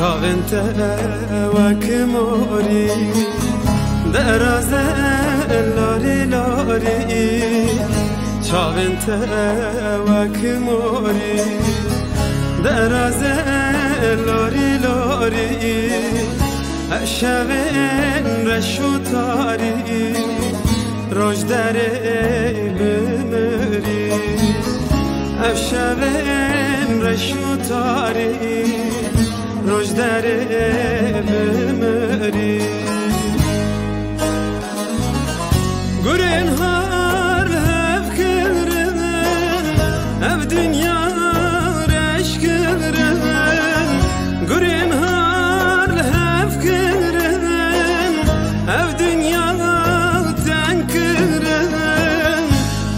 چاونت وکماری دراز لاری لاری چاونت وکماری دراز لاری لاری شبن رشوتاری روش داره بمری شبن رشوتاری روش داره بمری گرین هر هف کرن اف دنیا رش کرن گرین هر هف کرن اف دنیا تن کرن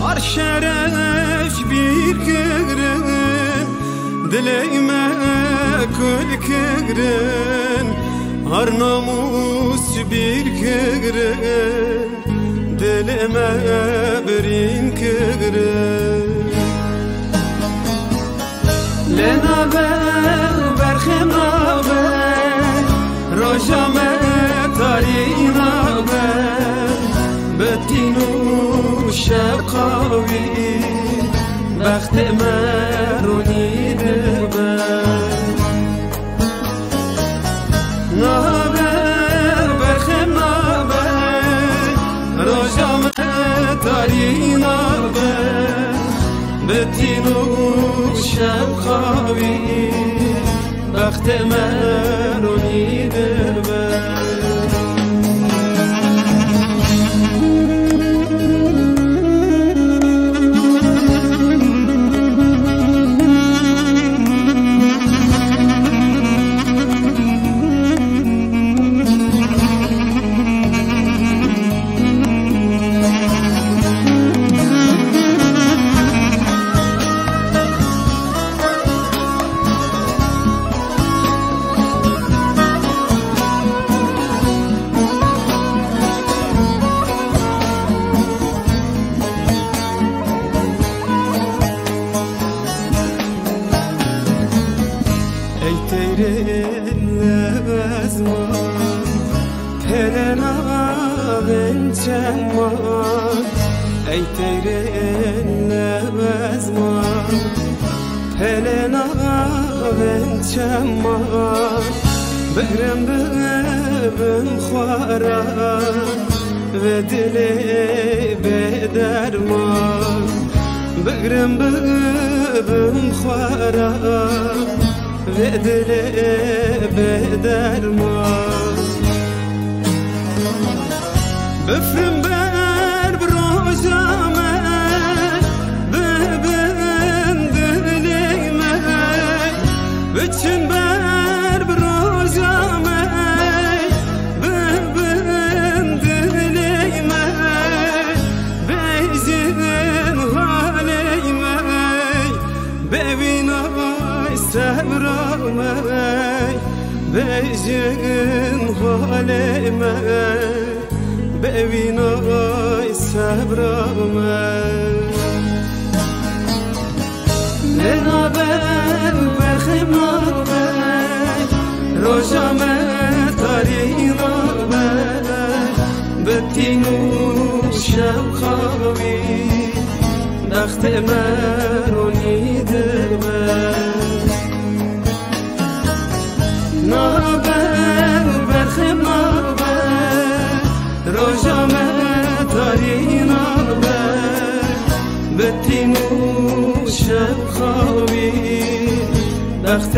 هر شرش bir کرن دلime kul kegren har namus bir kegren dilime birin kegren lena ber berkhim naber rojame tarina ber betinu shaqawi بخت مرونی دبر نابر برخم نابر روشام تاری نابر بتین و شب خوابی بخت مرونی دبر ای تیرین لبزمان هلنا بن چمان بگرم ببم خوارم و دلی بدرمان بگرم ببم خوارم و دلی بدرمان بفرم بر بروزامه ببن دلیمه بچن بر بروزامه ببن دلیمه بیزن حالیمه ببینای صبرامه بیزن حالیمه ببینای صبرامه لنابر برخیم نابر روشامه تاری نابر بتین و شب خوابی دخت مرونی دبر نابر برخیم نابر روشامه تاری نابر بتین و شب خوابی دخت